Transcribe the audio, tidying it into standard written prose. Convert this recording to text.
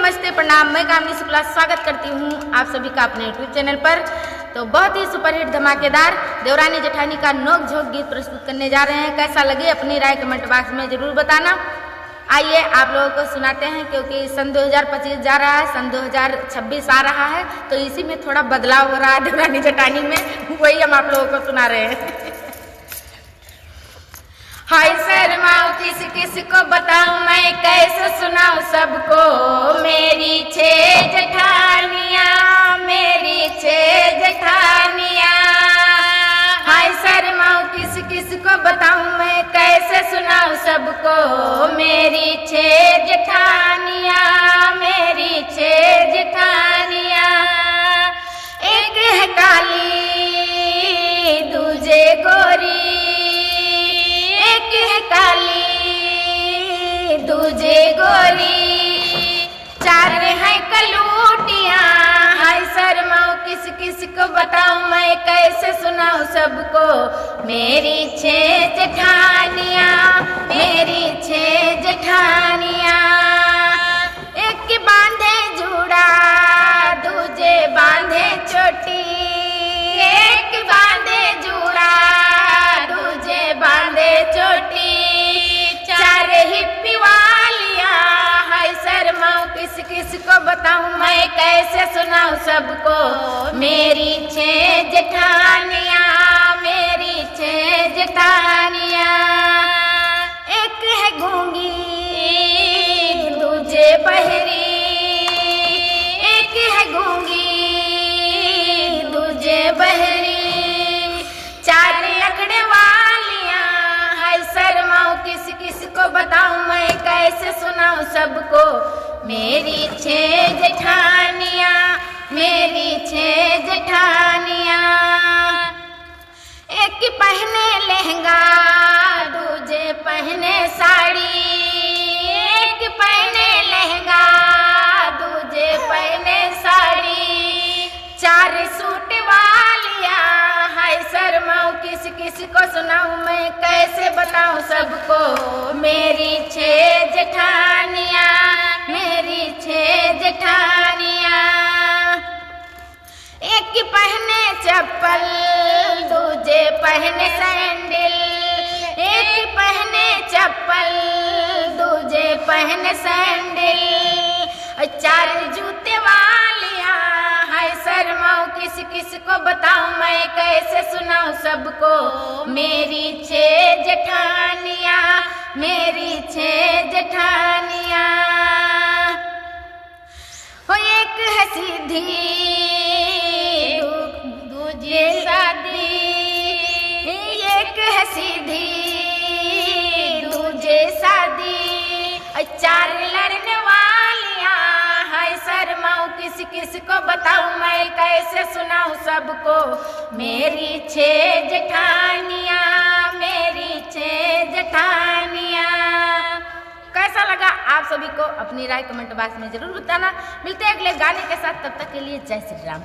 नमस्ते प्रणाम। मैं कामनी शुक्ला स्वागत करती हूँ आप सभी का अपने यूट्यूब चैनल पर। तो बहुत ही सुपरहिट धमाकेदार देवरानी जेठानी का नोक झोंक गीत प्रस्तुत करने जा रहे हैं। कैसा लगे अपनी राय कमेंट बॉक्स में जरूर बताना। आइए आप लोगों को सुनाते हैं, क्योंकि सन 2025 जा रहा है, सन 2026 आ रहा है, तो इसी में थोड़ा बदलाव हो रहा है देवरानी जेठानी में, वही हम आप लोगों को सुना रहे हैं। हाय शर्माओ किस किस को बताऊं मैं, कैसे सुनाऊं सबको मेरी छह जेठानियां, मेरी छह जेठानियां। हाय शर्माओ किस किस को बताऊं मैं, कैसे सुनाऊं सबको मेरी छह जेठानियां, मेरी छह जेठानियां। एक है काली दूजे गोरी, काली दूजे गोरी, चार है कलूटियां। हाय शर्माओ किस किस को बताऊं मैं, कैसे सुनाऊं सबको मेरी छह जेठानियां, मेरी छह जेठानियां। एक बांधे जूड़ा दूजे बांधे चोटी, एक बांधे जूड़ा दूजे बांधे चोटी, चार हिप्पी वालियां। हाय शर्माओ किस किस को बताऊं मैं, कैसे सुनाऊं सबको मेरी छह जेठानियां, मेरी छह जेठानियां। एक है गूंगी दूजे बहरी, एक है गूंगी दूजे बहरी, चार अकड़े वालियां। हाय शर्माओ किस किस को बताऊं मैं, कैसे सुनाऊं सबको मेरी छह जेठानियां, मेरी छह जेठानियां। एक पहने लहंगा दूजे पहने साड़ी, एक पहने लहंगा दूजे पहने साड़ी, चार सूट वालियां। हाय शर्माओ किस किस को सुनाऊं मैं, कैसे बताऊं सबको मेरी छह जेठानियां, मेरी छह जेठानियां। एक पहने चप्पल दूजे पहने सैंडल, एक पहने चप्पल दूजे पहने सैंडल, चार जूते वालियां। हाय शर्माओ किस किस को बताऊं मैं, कैसे सुनाऊं सबको मेरी छह जेठानियां, मेरी छह जेठानियां। हो एक है सीधी दूजे सादी, एक है सीधी दूजे सादी, चार लड़ने वालियां। हाय शर्माओ किस किस को बताऊं मैं, कैसे सुनाऊं सबको मेरी छह जेठानियां, मेरी छह जेठानियां। कैसा लगा आप सभी को अपनी राय कमेंट बॉक्स में जरूर बताना। मिलते हैं अगले गाने के साथ, तब तक के लिए जय श्री राम।